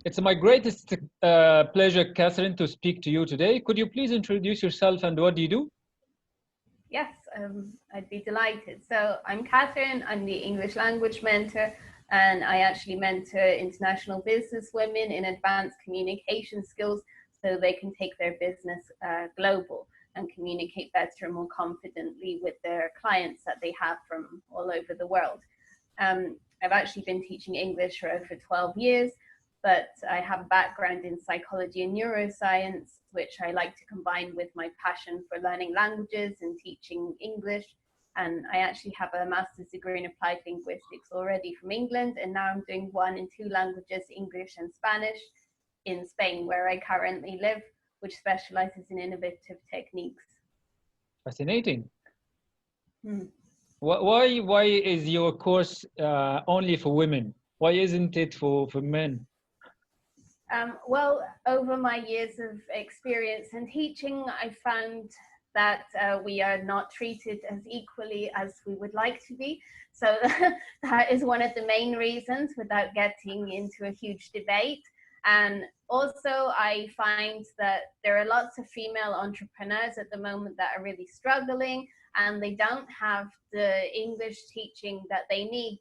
It's my greatest pleasure, Catherine, to speak to you today. Could you please introduce yourself and what do you do? Yes, I'd be delighted. So I'm Katherine, I'm the English language mentor, and I actually mentor international business women in advanced communication skills so they can take their business global and communicate better and more confidently with their clients that they have from all over the world. I've actually been teaching English for over 12 years, but I have a background in psychology and neuroscience, which I like to combine with my passion for learning languages and teaching English. And I actually have a master's degree in applied linguistics already from England, and now I'm doing one in two languages, English and Spanish, in Spain, where I currently live, which specializes in innovative techniques. Fascinating. Hmm. Why is your course only for women? Why isn't it for men? Well, over my years of experience in teaching, I found that we are not treated as equally as we would like to be. So that is one of the main reasons, without getting into a huge debate. And also, I find that there are lots of female entrepreneurs at the moment that are really struggling, and they don't have the English teaching that they need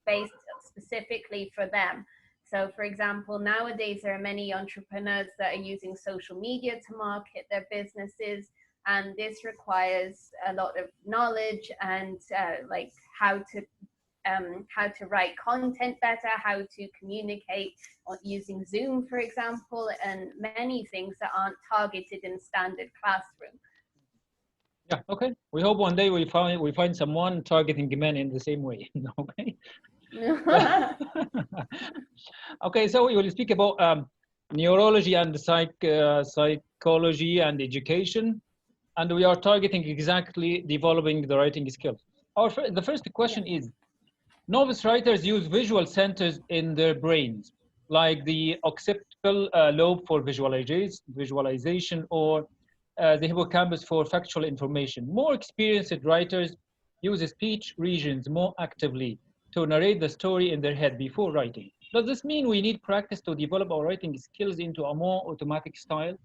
based specifically for them. So, for example, nowadays there are many entrepreneurs that are using social media to market their businesses, and this requires a lot of knowledge and like how to write content better, how to communicate using Zoom, for example, and many things that aren't targeted in standard classroom. Yeah, okay. We hope one day we find someone targeting men in the same way. Okay. Okay, so we will speak about neurology and psychology and education, and we are targeting exactly developing the writing skills. The first question Yeah. is, novice writers use visual centers in their brains, like the occipital lobe for visualization, or the hippocampus for factual information. More experienced writers use speech regions more actively to narrate the story in their head before writing. Does this mean we need practice to develop our writing skills into a more automatic style?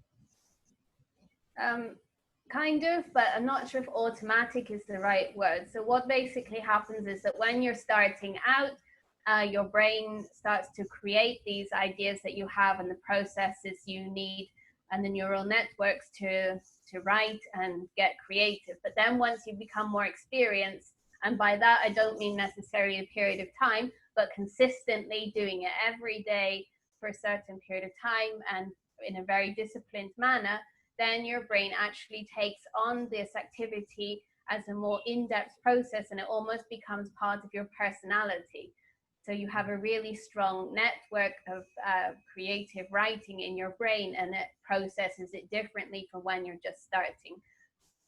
Kind of, but I'm not sure if automatic is the right word. So what basically happens is that when you're starting out, your brain starts to create these ideas that you have and the processes you need and the neural networks to write and get creative. But then once you become more experienced, and by that I don't mean necessarily a period of time, but consistently doing it every day for a certain period of time and in a very disciplined manner, then your brain actually takes on this activity as a more in-depth process, and it almost becomes part of your personality. So you have a really strong network of creative writing in your brain, and it processes it differently from when you're just starting.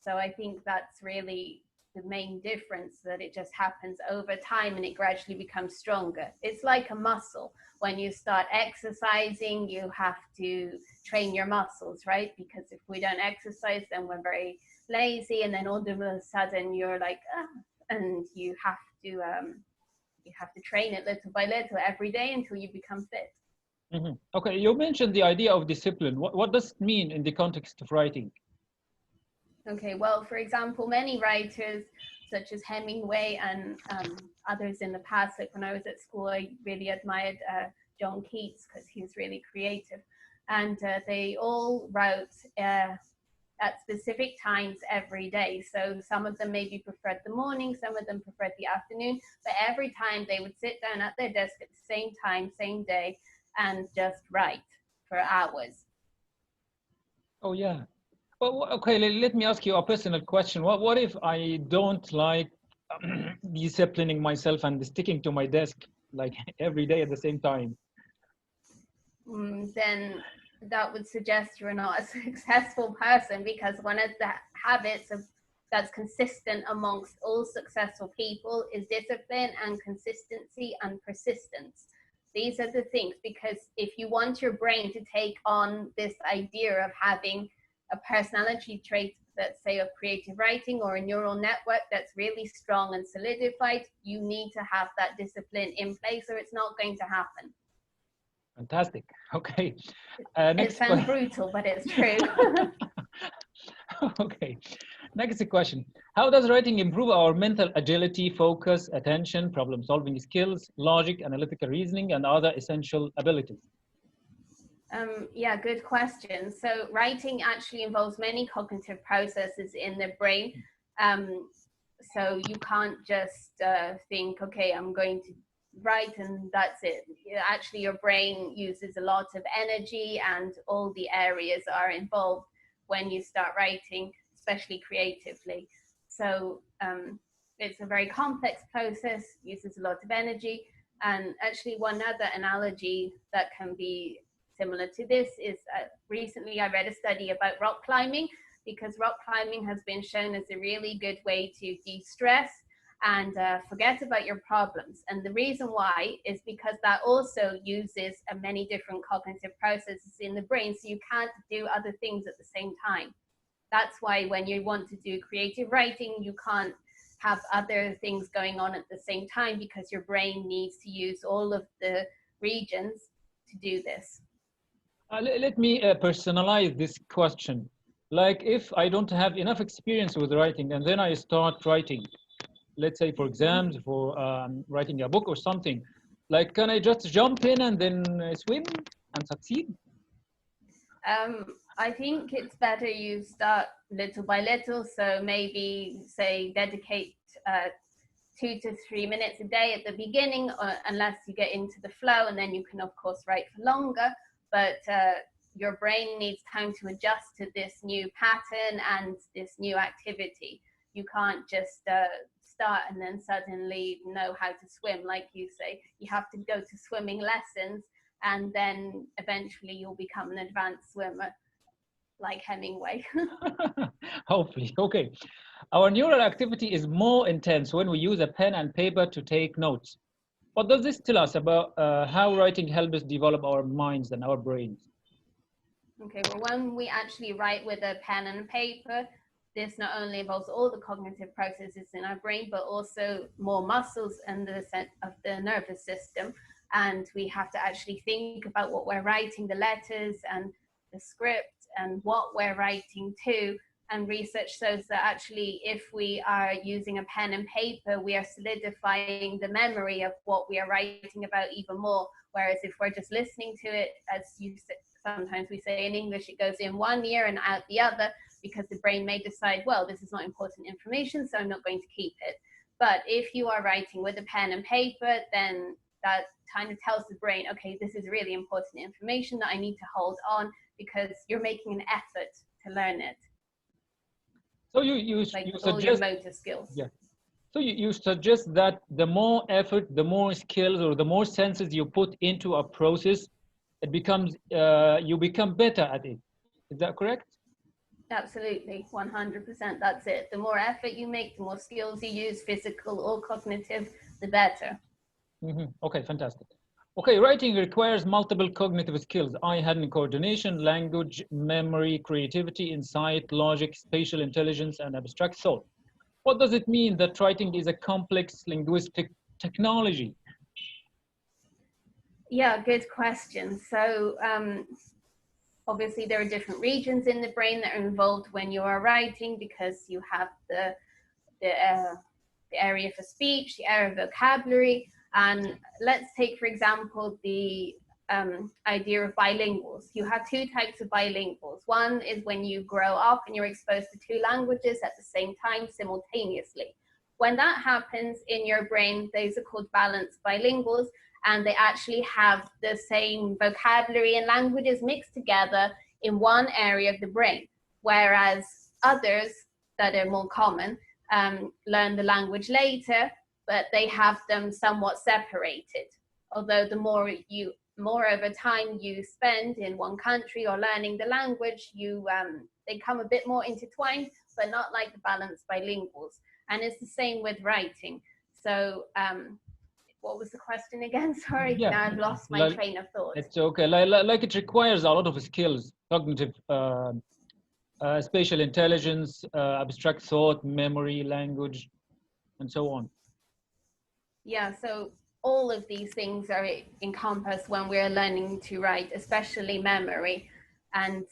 So I think that's really the main difference, that it just happens over time and it gradually becomes stronger. It's like a muscle. When you start exercising, you have to train your muscles, right? Because if we don't exercise, then we're very lazy, and then all of a sudden you're like, and you have to train it little by little every day until you become fit. Mm-hmm. Okay, you mentioned the idea of discipline. What does it mean in the context of writing? Okay, well, for example, many writers such as Hemingway and others in the past, like when I was at school, I really admired John Keats because he was really creative. And they all wrote at specific times every day. So some of them maybe preferred the morning, some of them preferred the afternoon, but every time they would sit down at their desk at the same time, same day, and just write for hours. Oh, yeah. Well, okay, let me ask you a personal question. What if I don't like disciplining myself and sticking to my desk like every day at the same time? Then that would suggest you're not a successful person, because one of the habits that's consistent amongst all successful people is discipline and consistency and persistence. These are the things, because if you want your brain to take on this idea of having a personality trait, let's say of creative writing, or a neural network that's really strong and solidified, you need to have that discipline in place or it's not going to happen. Fantastic. Okay. It Next sounds question. brutal, but it's true. Okay. Next question. How does writing improve our mental agility, focus, attention, problem-solving skills, logic, analytical reasoning, and other essential abilities? Yeah, good question. So writing actually involves many cognitive processes in the brain. So you can't just think, okay, I'm going to write and that's it. Actually, your brain uses a lot of energy and all the areas are involved when you start writing, especially creatively. So it's a very complex process, uses a lot of energy. And actually, one other analogy that can be similar to this is recently I read a study about rock climbing, because rock climbing has been shown as a really good way to de-stress and forget about your problems. And the reason why is because that also uses many different cognitive processes in the brain, so you can't do other things at the same time. That's why when you want to do creative writing, you can't have other things going on at the same time, because your brain needs to use all of the regions to do this. Let me personalize this question. Like if I don't have enough experience with writing and then I start writing, let's say for exams, for writing a book or something, like can I just jump in and then swim and succeed? I think it's better you start little by little. So maybe say dedicate 2 to 3 minutes a day at the beginning, unless you get into the flow, and then you can of course write for longer. But your brain needs time to adjust to this new pattern and this new activity. You can't just start and then suddenly know how to swim, like you say. You have to go to swimming lessons, and then eventually you'll become an advanced swimmer like Hemingway. Hopefully. Okay. Our neural activity is more intense when we use a pen and paper to take notes. What does this tell us about how writing helps us develop our minds and our brains? Okay, well, when we actually write with a pen and paper, this not only involves all the cognitive processes in our brain, but also more muscles in the sense of the nervous system. And we have to actually think about what we're writing, the letters and the script, and what we're writing to. And research shows that actually, if we are using a pen and paper, we are solidifying the memory of what we are writing about even more. Whereas if we're just listening to it, as you sometimes we say in English, it goes in one ear and out the other, because the brain may decide, well, this is not important information, so I'm not going to keep it. But if you are writing with a pen and paper, then that kind of tells the brain, okay, this is really important information that I need to hold on, because you're making an effort to learn it. So you suggest all your motor skills. Yeah. So you suggest that the more effort, the more skills, or the more senses you put into a process, it becomes you become better at it. Is that correct? Absolutely, 100%. That's it. The more effort you make, the more skills you use, physical or cognitive, the better. Okay, fantastic. Okay, writing requires multiple cognitive skills: eye, hand coordination, language, memory, creativity, insight, logic, spatial intelligence, and abstract thought. What does it mean that writing is a complex linguistic technology? Yeah, good question. So obviously there are different regions in the brain that are involved when you are writing, because you have the area for speech, the area of vocabulary. And let's take, for example, the idea of bilinguals. You have two types of bilinguals. One is when you grow up and you're exposed to two languages at the same time simultaneously. When that happens in your brain, those are called balanced bilinguals, and they actually have the same vocabulary and languages mixed together in one area of the brain, whereas others that are more common learn the language later, but they have them somewhat separated. Although the more over time you spend in one country or learning the language, they come a bit more intertwined, but not like the balanced bilinguals. And it's the same with writing. So what was the question again? Sorry, Yeah, now I've lost my train of thought. It's okay. Like it requires a lot of skills: cognitive, spatial intelligence, abstract thought, memory, language, and so on. Yeah, so all of these things are encompassed when we're learning to write, especially memory. And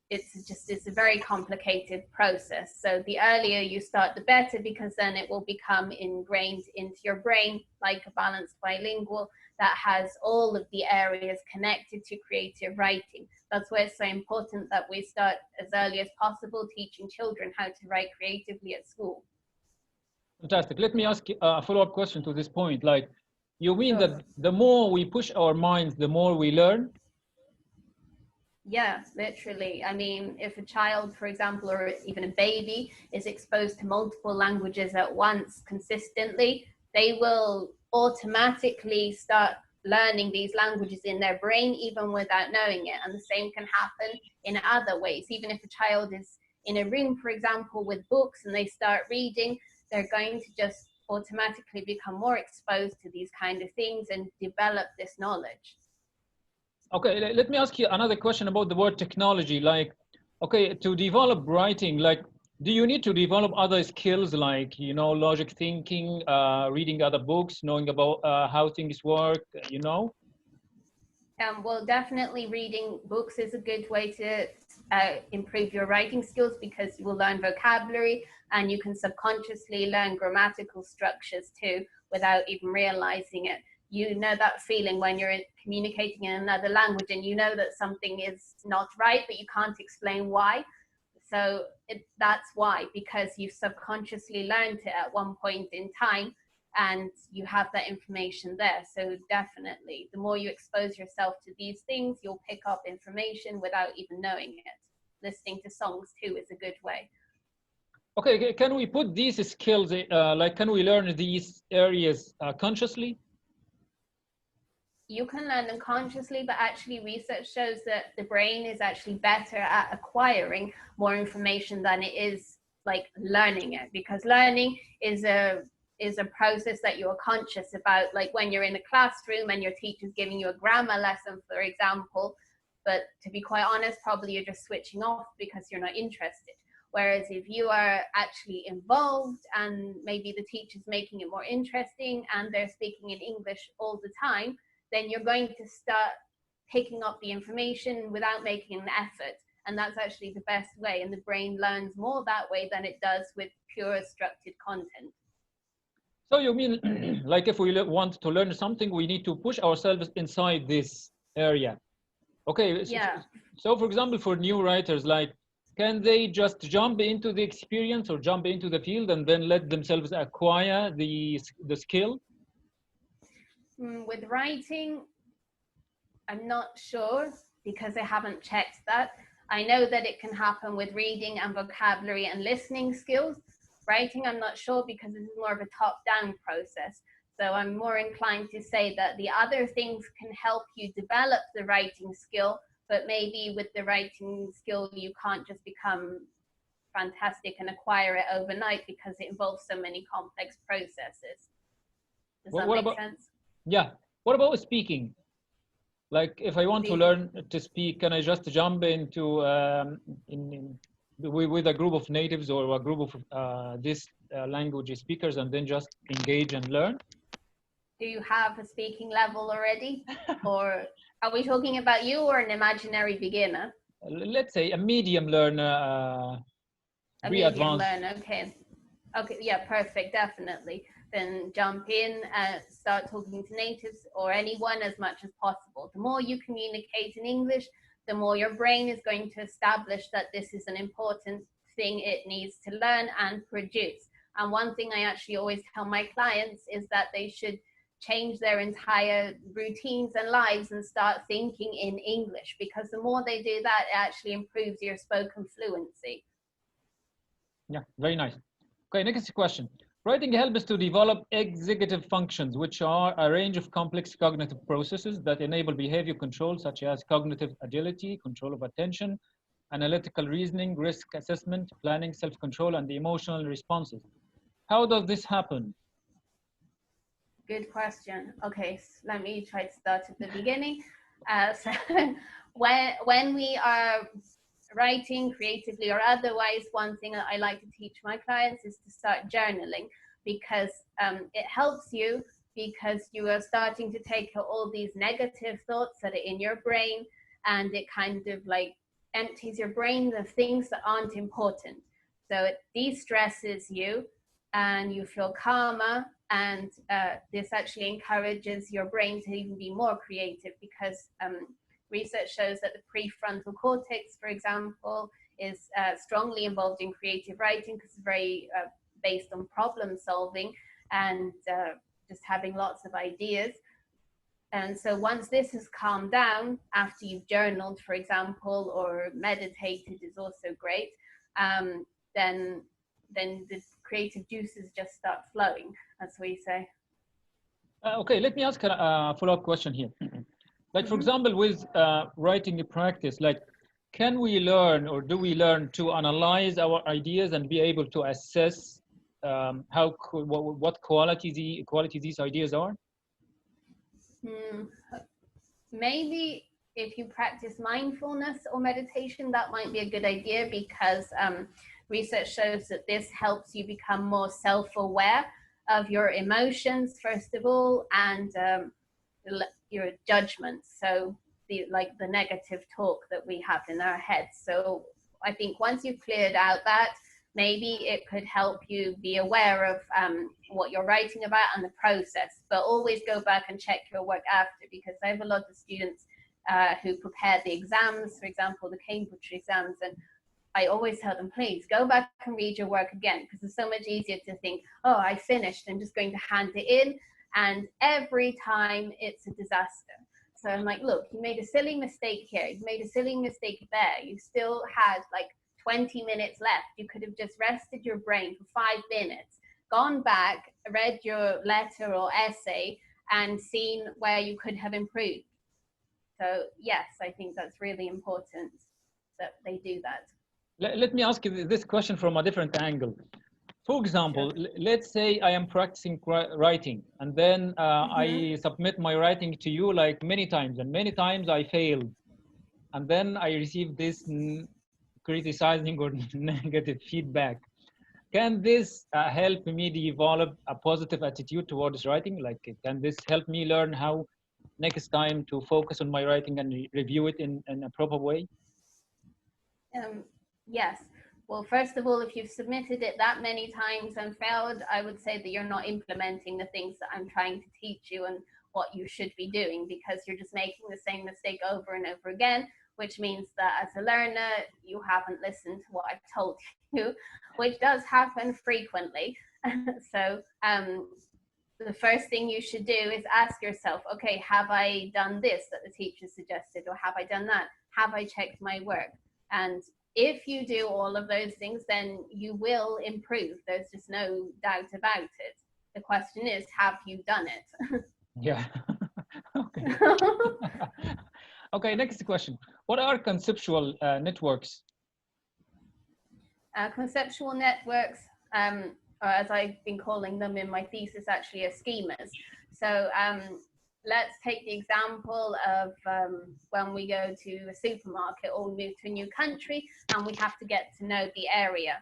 it's a very complicated process. So the earlier you start, the better, because then it will become ingrained into your brain like a balanced bilingual that has all of the areas connected to creative writing. That's why it's so important that we start as early as possible teaching children how to write creatively at school. Fantastic. Let me ask you a follow-up question to this point. Like, you mean Sure. that the more we push our minds, the more we learn? Yeah, literally. I mean, if a child, for example, or even a baby is exposed to multiple languages at once consistently, they will automatically start learning these languages in their brain even without knowing it. And the same can happen in other ways. Even if a child is in a room, for example, with books and they start reading, they're going to just automatically become more exposed to these kind of things and develop this knowledge. Okay, let me ask you another question about the word technology. Like, okay, to develop writing, like, do you need to develop other skills like, you know, logic thinking, reading other books, knowing about how things work, you know? Well, definitely reading books is a good way to improve your writing skills, because you will learn vocabulary and you can subconsciously learn grammatical structures too without even realizing it. You know that feeling when you're communicating in another language and you know that something is not right, but you can't explain why. So that's why, because you've subconsciously learned it at one point in time and you have that information there. So definitely, the more you expose yourself to these things, you'll pick up information without even knowing it. Listening to songs too is a good way. Okay, can we put these skills, like, can we learn these areas consciously? You can learn them consciously, but actually research shows that the brain is actually better at acquiring more information than it is like learning it, because learning is a process that you're conscious about, like when you're in a classroom and your teacher's giving you a grammar lesson, for example. But to be quite honest, probably you're just switching off because you're not interested. Whereas if you are actually involved and maybe the teacher's making it more interesting and they're speaking in English all the time, then you're going to start picking up the information without making an effort. And that's actually the best way. And the brain learns more that way than it does with pure structured content. So you mean, like, if we want to learn something, we need to push ourselves inside this area. Okay, Yeah. so for example, for new writers, like, can they just jump into the experience or jump into the field and then let themselves acquire the skill? With writing, I'm not sure because I haven't checked that. I know that it can happen with reading and vocabulary and listening skills. Writing, I'm not sure because this is more of a top-down process. So I'm more inclined to say that the other things can help you develop the writing skill, but maybe with the writing skill, you can't just become fantastic and acquire it overnight because it involves so many complex processes. Does that make sense? Yeah. What about speaking? Like, if I want to learn to speak, can I just jump into with a group of natives or a group of this language speakers and then just engage and learn? Do you have a speaking level already? Or are we talking about you or an imaginary beginner? Let's say a medium learner, a medium learner, okay. Okay, yeah, perfect, definitely. Then jump in and start talking to natives or anyone as much as possible. The more you communicate in English, the more your brain is going to establish that this is an important thing it needs to learn and produce. And one thing I actually always tell my clients is that they should change their entire routines and lives and start thinking in English, because the more they do that, it actually improves your spoken fluency. Yeah, very nice. Okay, next question. Writing helps to develop executive functions, which are a range of complex cognitive processes that enable behavior control, such as cognitive agility, control of attention, analytical reasoning, risk assessment, planning, self-control, and the emotional responses. How does this happen? Good question. Okay, so let me try to start at the beginning. So when we are writing creatively or otherwise, one thing that I like to teach my clients is to start journaling, because it helps you because you are starting to take all these negative thoughts that are in your brain, and it kind of like empties your brain of things that aren't important. So it de-stresses you and you feel calmer, and this actually encourages your brain to even be more creative, because research shows that the prefrontal cortex, for example, is strongly involved in creative writing, because it's very based on problem solving and just having lots of ideas. And so once this has calmed down, after you've journaled, for example, or meditated is also great, then the creative juices just start flowing, as we say. Okay, let me ask a follow-up question here. Like, for example, with writing practice, like, can we learn, or do we learn to analyze our ideas and be able to assess what quality these ideas are? Maybe if you practice mindfulness or meditation, that might be a good idea, because research shows that this helps you become more self-aware of your emotions, first of all, and your judgments. So the negative talk that we have in our heads. So I think once you've cleared out that, maybe it could help you be aware of what you're writing about and the process, but always go back and check your work after, because I have a lot of students who prepare the exams, for example, the Cambridge exams, and I always tell them, please go back and read your work again, because it's so much easier to think, oh, I finished, I'm just going to hand it in, and every time it's a disaster. So I'm like, look, you made a silly mistake here, you made a silly mistake there, you still had like 20 minutes left. You could have just rested your brain for 5 minutes, gone back, read your letter or essay, and seen where you could have improved. So yes, I think that's really important that they do that. Let me ask you this question from a different angle. For example, Sure. let's say I am practicing writing, and then I submit my writing to you like many times, and many times I failed. And then I receive this criticizing or negative feedback. Can this help me develop a positive attitude towards writing? Like, can this help me learn how next time to focus on my writing and review it in a proper way? Yes. Well, first of all, if you've submitted it that many times and failed, I would say that you're not implementing the things that I'm trying to teach you and what you should be doing, because you're just making the same mistake over and over again, which means that as a learner, you haven't listened to what I've told you, which does happen frequently. So the first thing you should do is ask yourself, okay, have I done this that the teacher suggested, or have I done that? Have I checked my work? And if you do all of those things, then you will improve. There's just no doubt about it. The question is, have you done it? Yeah. Okay. Okay, next question. What are conceptual networks? Conceptual networks, or as I've been calling them in my thesis, actually are schemas. So let's take the example of when we go to a supermarket or move to a new country and we have to get to know the area.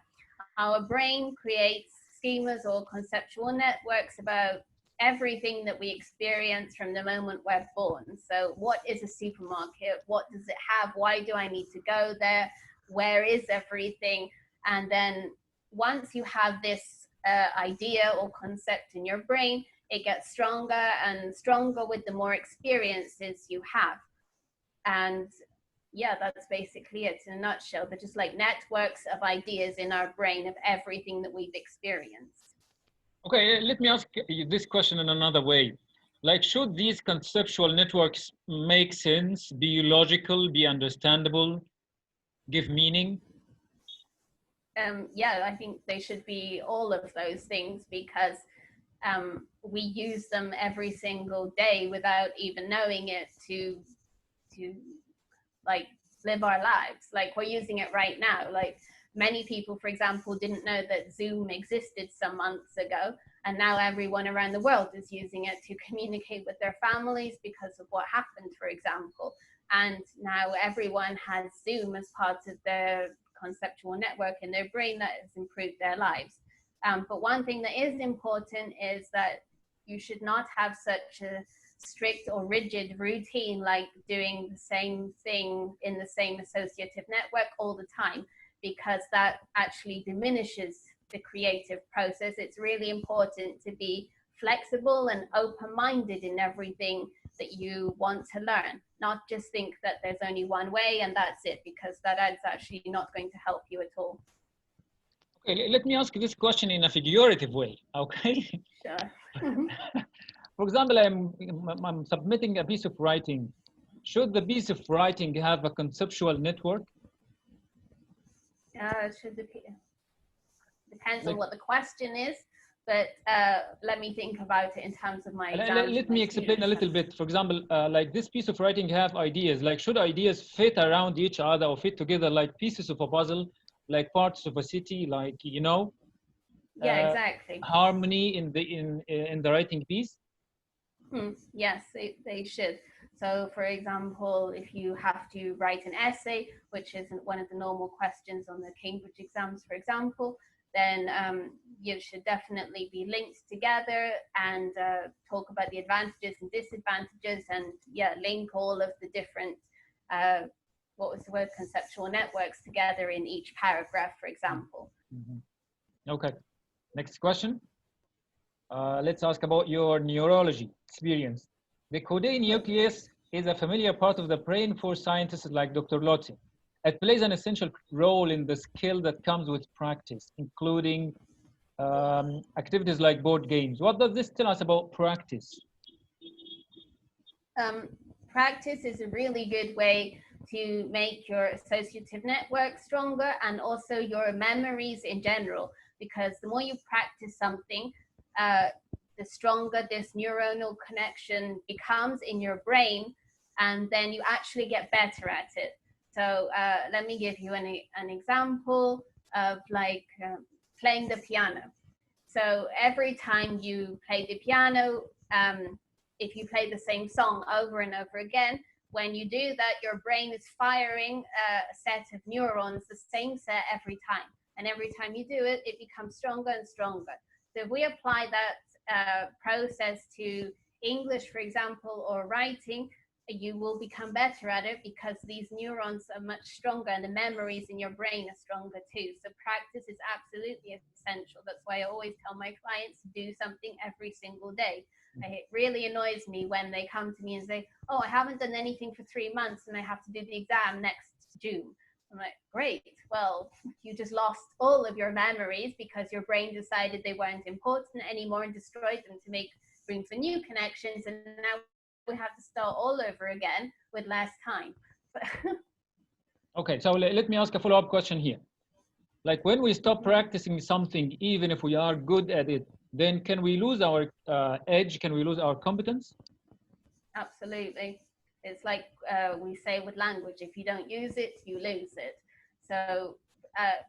Our brain creates schemas or conceptual networks about everything that we experience from the moment we're born. So what is a supermarket? What does it have? Why do I need to go there? Where is everything? And then once you have this idea or concept in your brain, it gets stronger and stronger with the more experiences you have. And yeah, that's basically it in a nutshell. They're just like networks of ideas in our brain of everything that we've experienced. Okay, let me ask you this question in another way. Like, should these conceptual networks make sense, be logical, be understandable, give meaning? Yeah, I think they should be all of those things, because we use them every single day without even knowing it to like live our lives. Like, we're using it right now. Like, many people, for example, didn't know that Zoom existed some months ago, and now everyone around the world is using it to communicate with their families because of what happened, for example. And now everyone has Zoom as part of their conceptual network in their brain that has improved their lives. But one thing that is important is that you should not have such a strict or rigid routine, like doing the same thing in the same associative network all the time, because that actually diminishes the creative process. It's really important to be flexible and open-minded in everything that you want to learn, not just think that there's only one way and that's it, because that is actually not going to help you at all. Okay, let me ask this question in a figurative way, okay? Sure. For example, I'm submitting a piece of writing. Should the piece of writing have a conceptual network? Depends on what the question is, but let me think about it in terms of my exams. Let me explain a little bit. For example, like this piece of writing have ideas. Like, should ideas fit around each other or fit together like pieces of a puzzle, like parts of a city, like, you know? Yeah, exactly. Harmony in the writing piece? Yes, they should. So, for example, if you have to write an essay, which isn't one of the normal questions on the Cambridge exams, for example, then you should definitely be linked together and talk about the advantages and disadvantages, and link all of the different, conceptual networks together in each paragraph, for example. Okay, next question. Let's ask about your neurology experience. The caudate nucleus is a familiar part of the brain for scientists like Dr. Lotte. It plays an essential role in the skill that comes with practice, including activities like board games. What does this tell us about practice? Practice is a really good way to make your associative network stronger, and also your memories in general, because the more you practice something, the stronger this neuronal connection becomes in your brain, and then you actually get better at it. So let me give you an example of playing the piano. So every time you play the piano, if you play the same song over and over again, when you do that, your brain is firing a set of neurons, the same set every time. And every time you do it, it becomes stronger and stronger. So if we apply that process to English, for example, or writing, you will become better at it, because these neurons are much stronger and the memories in your brain are stronger too. So practice is absolutely essential. That's why I always tell my clients to do something every single day. It really annoys me when they come to me and say, oh, I haven't done anything for 3 months and I have to do the exam next June. I'm like, great, well, you just lost all of your memories because your brain decided they weren't important anymore and destroyed them to make room for new connections, and now we have to start all over again with less time. Okay, so let me ask a follow-up question here. Like, when we stop practicing something, even if we are good at it, then can we lose our edge? Can we lose our competence? Absolutely. It's like we say with language, if you don't use it, you lose it. So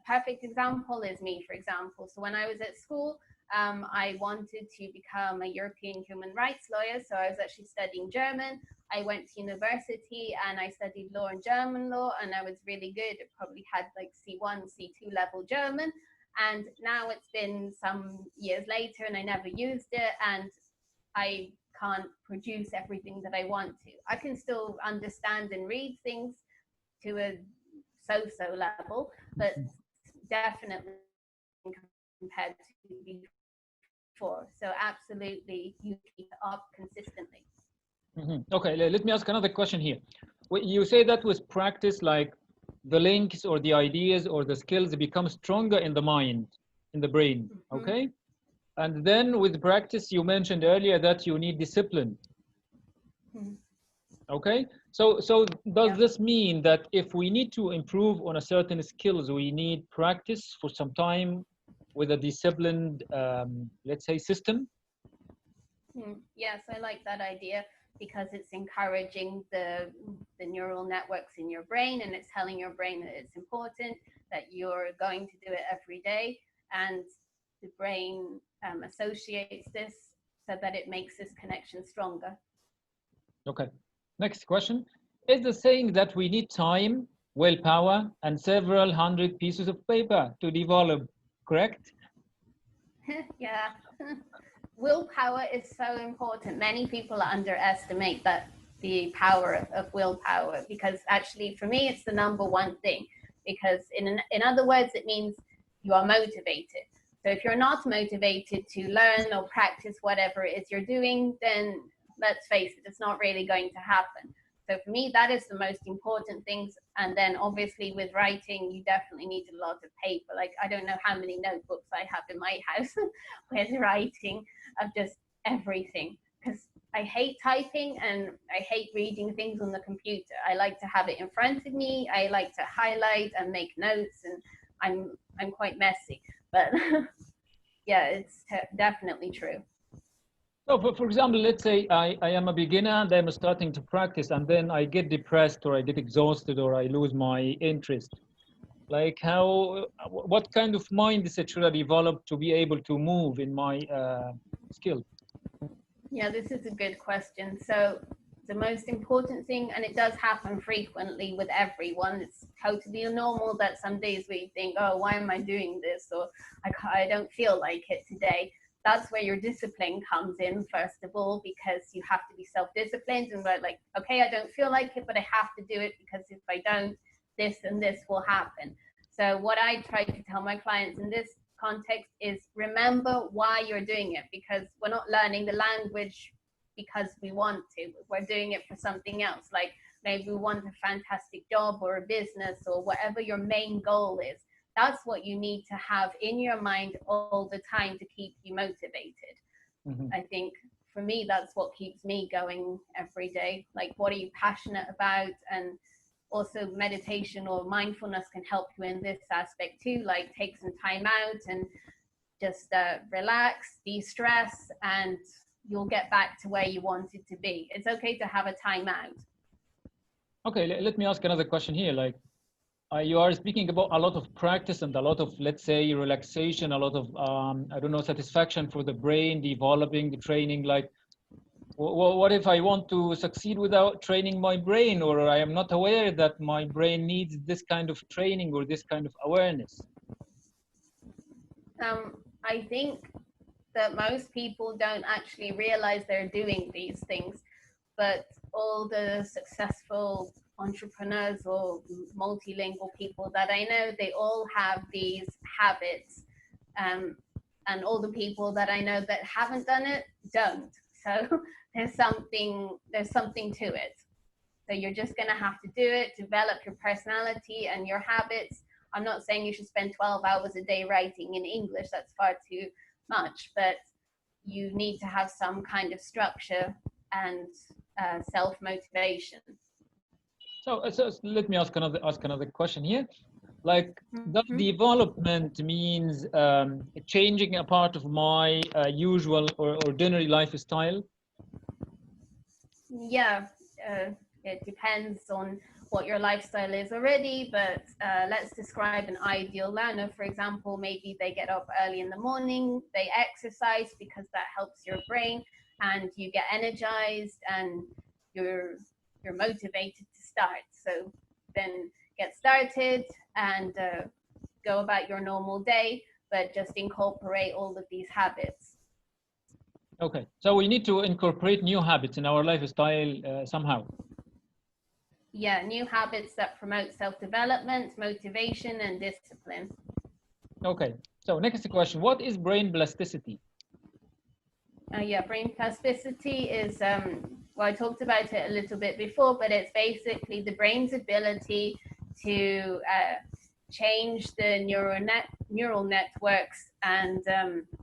perfect example is me, for example. So when I was at school, I wanted to become a European human rights lawyer. So I was actually studying German. I went to university and I studied law and German law, and I was really good. I probably had like C1, C2 level German. And now it's been some years later and I never used it, and I can't produce everything that I want to. I can still understand and read things to a so-so level, but definitely compared to before. So absolutely, you keep it up consistently. Okay, let me ask another question here. You say that with practice, like the links or the ideas or the skills become stronger in the mind, in the brain, okay? And then with practice, you mentioned earlier that you need discipline. Okay, so does this mean that if we need to improve on a certain skills, we need practice for some time with a disciplined, let's say, system? Yes, I like that idea, because it's encouraging the neural networks in your brain, and it's telling your brain that it's important, that you're going to do it every day, and the brain associates this so that it makes this connection stronger. Okay, next question. Is the saying that we need time, willpower, and several hundred pieces of paper to develop correct? Yeah. willpower is so important. Many people underestimate that the power of willpower, because actually for me it's the number one thing, because in other words it means you are motivated. So if you're not motivated to learn or practice whatever it is you're doing, then let's face it, it's not really going to happen. So for me, that is the most important things. And then obviously with writing, you definitely need a lot of paper. Like, I don't know how many notebooks I have in my house with writing of just everything. Because I hate typing and I hate reading things on the computer. I like to have it in front of me. I like to highlight and make notes, and I'm quite messy. But yeah, it's definitely true. So for example, let's say I am a beginner and I'm starting to practice, and then I get depressed or I get exhausted or I lose my interest. Like what kind of mindset should I develop to be able to move in my skill? Yeah, this is a good question. So the most important thing, and it does happen frequently with everyone, it's totally normal that some days we think, oh, why am I doing this? Or I don't feel like it today. That's where your discipline comes in, first of all, because you have to be self-disciplined and we're like, okay, I don't feel like it, but I have to do it, because if I don't, this and this will happen. So what I try to tell my clients in this context is remember why you're doing it, because we're not learning the language because we want to. We're doing it for something else. Like maybe we want a fantastic job or a business or whatever your main goal is. That's what you need to have in your mind all the time to keep you motivated. Mm-hmm. I think for me, that's what keeps me going every day. Like, what are you passionate about? And also meditation or mindfulness can help you in this aspect too. Like, take some time out and just relax, de-stress, and you'll get back to where you wanted to be. It's okay to have a time out. Okay, let me ask another question here. Like, you are speaking about a lot of practice and a lot of, let's say, relaxation, a lot of, I don't know, satisfaction for the brain, developing the training. Like, what if I want to succeed without training my brain, or I am not aware that my brain needs this kind of training or this kind of awareness? I think that most people don't actually realize they're doing these things, but all the successful entrepreneurs or multilingual people that I know, they all have these habits. And all the people that I know that haven't done it don't. So there's something to it. So you're just going to have to do it, develop your personality and your habits. I'm not saying you should spend 12 hours a day writing in English. That's far too much, but you need to have some kind of structure and self-motivation. So let me ask another question here. Like, does development means changing a part of my usual or ordinary lifestyle? Yeah, it depends on what your lifestyle is already, but let's describe an ideal learner. For example, maybe they get up early in the morning, they exercise because that helps your brain, and you get energized and you're motivated to start. So then get started and go about your normal day, but just incorporate all of these habits. Okay, so we need to incorporate new habits in our lifestyle somehow. Yeah, new habits that promote self-development, motivation, and discipline. Okay, so next question, what is brain plasticity? Yeah, brain plasticity is, well, I talked about it a little bit before, but it's basically the brain's ability to change the neural networks and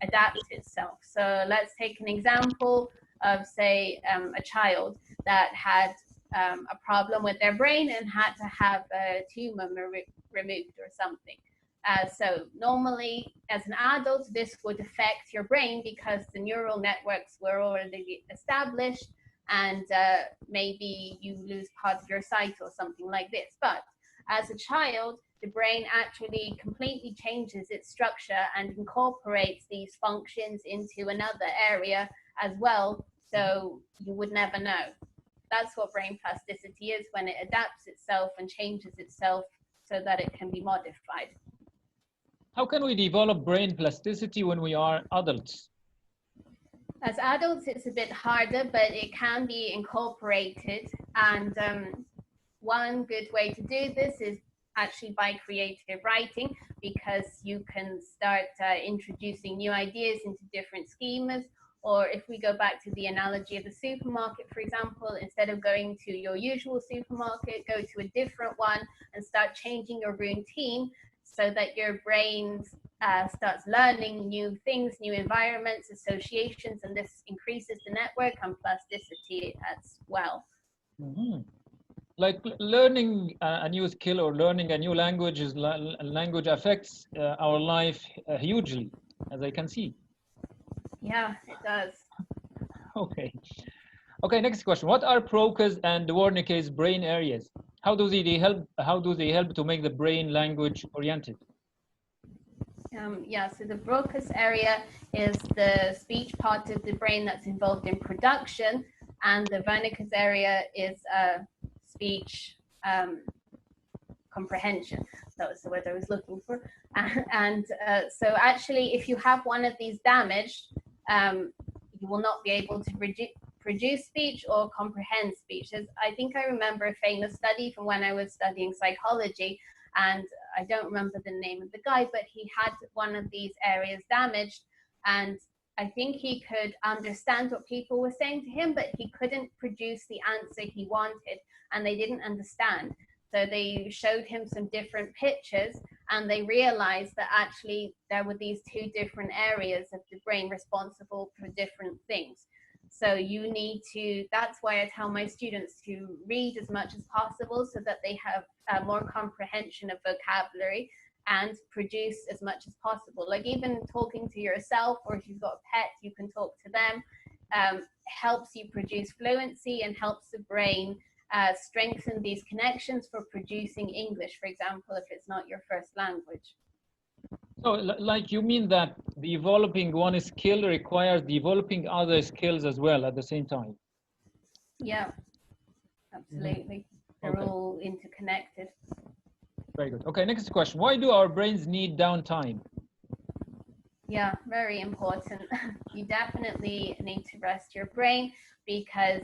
adapt itself. So let's take an example of, say, a child that had a problem with their brain and had to have a tumor removed or something. So normally, as an adult, this would affect your brain because the neural networks were already established, and maybe you lose part of your sight or something like this. But as a child, the brain actually completely changes its structure and incorporates these functions into another area as well, so you would never know. That's what brain plasticity is, when it adapts itself and changes itself so that it can be modified. How can we develop brain plasticity when we are adults? As adults, it's a bit harder, but it can be incorporated. And one good way to do this is actually by creative writing, because you can start introducing new ideas into different schemas. Or if we go back to the analogy of the supermarket, for example, instead of going to your usual supermarket, go to a different one and start changing your routine so that your brain starts learning new things, new environments, associations, and this increases the network and plasticity as well. Mm-hmm. Like learning a new skill or learning a new language language affects our life hugely, as I can see. Yeah, it does. Okay. Okay, next question. What are Broca's and Wernicke's brain areas? How do they help? How do they help to make the brain language oriented? Yeah, so the Broca's area is the speech part of the brain that's involved in production, and the Wernicke's area is speech comprehension. That was the word I was looking for. And so actually, if you have one of these damaged, you will not be able to produce speech or comprehend speech. As I think I remember a famous study from when I was studying psychology, and I don't remember the name of the guy, but he had one of these areas damaged, and I think he could understand what people were saying to him, but he couldn't produce the answer he wanted, and they didn't understand. So they showed him some different pictures, and they realized that actually there were these two different areas of the brain responsible for different things. So you need to, that's why I tell my students to read as much as possible so that they have more comprehension of vocabulary and produce as much as possible. Like even talking to yourself, or if you've got a pet, you can talk to them, helps you produce fluency and helps the brain strengthen these connections for producing English, for example, if it's not your first language. So, like you mean that developing one skill requires developing other skills as well at the same time? Yeah, absolutely. They're all interconnected. Very good. Okay, next question. Why do our brains need downtime? Yeah, very important. You definitely need to rest your brain, because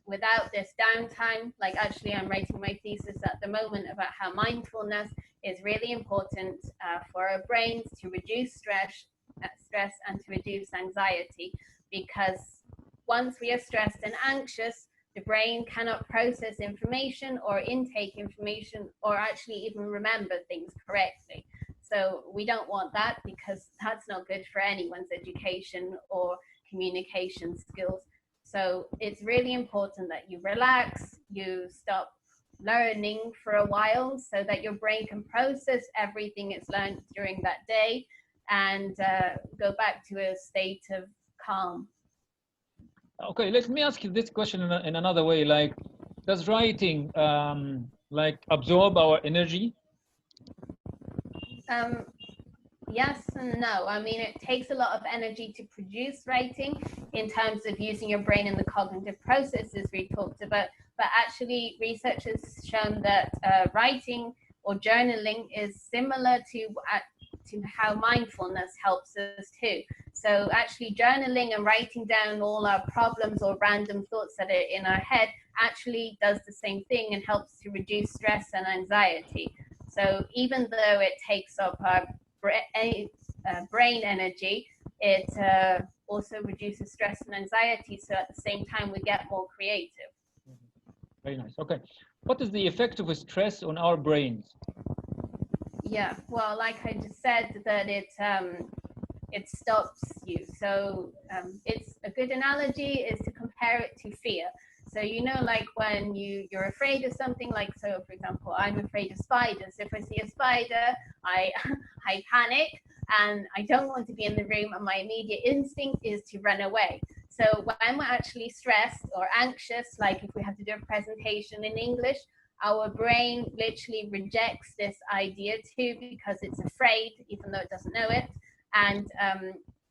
without this downtime, like actually I'm writing my thesis at the moment about how mindfulness is really important for our brains to reduce stress and to reduce anxiety, because once we are stressed and anxious, the brain cannot process information or intake information or actually even remember things correctly. So we don't want that, because that's not good for anyone's education or communication skills. So it's really important that you relax, you stop learning for a while so that your brain can process everything it's learned during that day and go back to a state of calm. Okay, let me ask you this question in another way. Like, does writing like absorb our energy? Yes and no. I mean, it takes a lot of energy to produce writing in terms of using your brain in the cognitive processes we talked about. But actually, research has shown that writing or journaling is similar to how mindfulness helps us too. So actually journaling and writing down all our problems or random thoughts that are in our head actually does the same thing and helps to reduce stress and anxiety. So even though it takes up our brain energy, it also reduces stress and anxiety. So at the same time, we get more creative. Very nice. Okay. What is the effect of stress on our brains? Yeah, well, like I just said, that it stops you. So it's a good analogy is to compare it to fear. So you know, like when you're afraid of something, like so for example, I'm afraid of spiders. If I see a spider, I I panic and I don't want to be in the room, and my immediate instinct is to run away. So when we're actually stressed or anxious, like if we have to do a presentation in English, our brain literally rejects this idea too, because it's afraid, even though it doesn't know it. And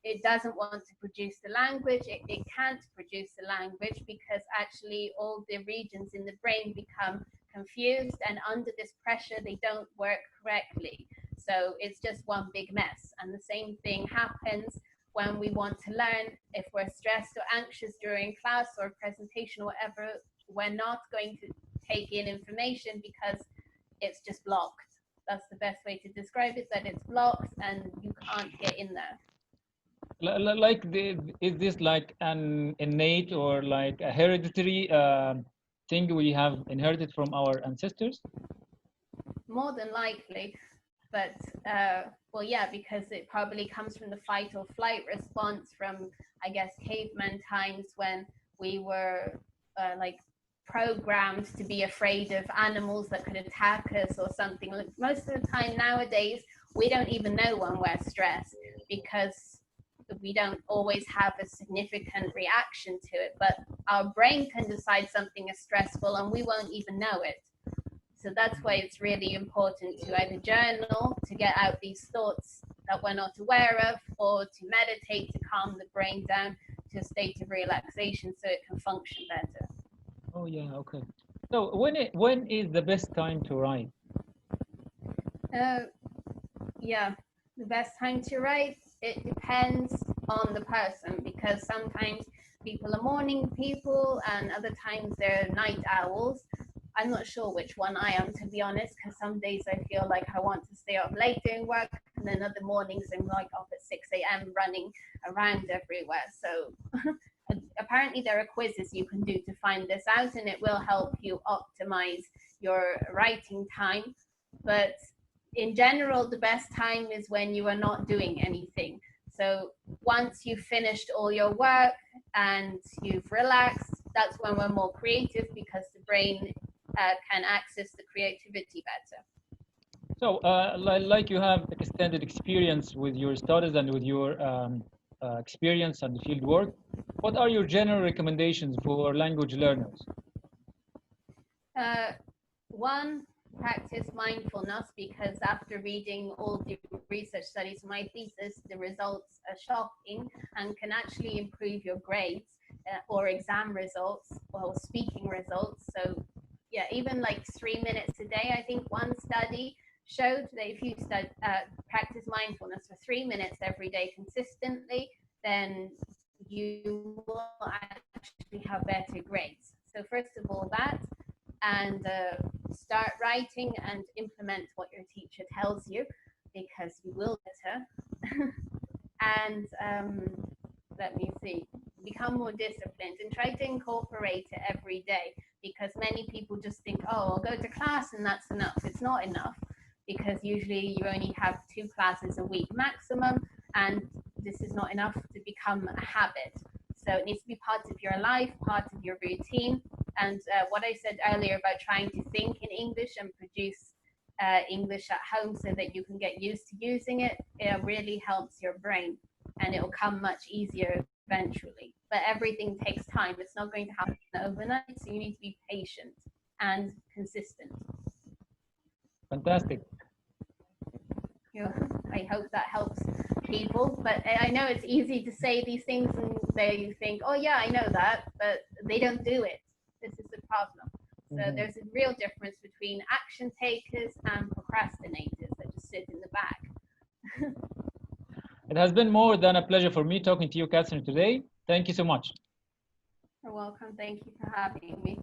it doesn't want to produce the language. It can't produce the language because actually all the regions in the brain become confused, and under this pressure, they don't work correctly. So it's just one big mess. And the same thing happens when we want to learn. If we're stressed or anxious during class or presentation or whatever, we're not going to take in information because it's just blocked. That's the best way to describe it, that it's blocked and you can't get in there. Like, is this like an innate or like a hereditary thing we have inherited from our ancestors? More than likely, but well, yeah, because it probably comes from the fight or flight response from, I guess, caveman times when we were like programmed to be afraid of animals that could attack us or something. Like, most of the time nowadays, we don't even know when we're stressed because we don't always have a significant reaction to it, but our brain can decide something is stressful and we won't even know it. So that's why it's really important to either journal to get out these thoughts that we're not aware of, or to meditate to calm the brain down to a state of relaxation so it can function better. Oh yeah, okay. So when is the best time to write? Yeah, the best time to write, it depends on the person, because sometimes people are morning people and other times they're night owls. I'm not sure which one I am, to be honest, because some days I feel like I want to stay up late doing work, and then other mornings I'm like up at 6 a.m. running around everywhere. So apparently there are quizzes you can do to find this out, and it will help you optimize your writing time. But in general, the best time is when you are not doing anything. So once you've finished all your work and you've relaxed, that's when we're more creative, because the brain can access the creativity better. So like you have extended experience with your studies and with your experience and field work, what are your general recommendations for language learners? One, practice mindfulness, because after reading all the research studies for my thesis, the results are shocking and can actually improve your grades or exam results or speaking results. So yeah, even like 3 minutes a day. I think one study showed that if you practice mindfulness for 3 minutes every day consistently, then you will actually have better grades. So first of all, that, and start writing and implement what your teacher tells you, because you will better. And let me see, become more disciplined and try to incorporate it every day, because many people just think, oh, I'll go to class and that's enough. It's not enough, because usually you only have 2 classes a week maximum, and this is not enough to become a habit. So it needs to be part of your life, part of your routine. And what I said earlier about trying to think in English and produce English at home so that you can get used to using it, it really helps your brain, and it will come much easier eventually. But everything takes time. It's not going to happen overnight, so you need to be patient and consistent. Fantastic. Yeah, I hope that helps people, but I know it's easy to say these things and they think, oh yeah, I know that, but they don't do it. This is the problem. So there's a real difference between action takers and procrastinators that just sit in the back. It has been more than a pleasure for me talking to you, Katherine, today. Thank you so much. You're welcome. Thank you for having me.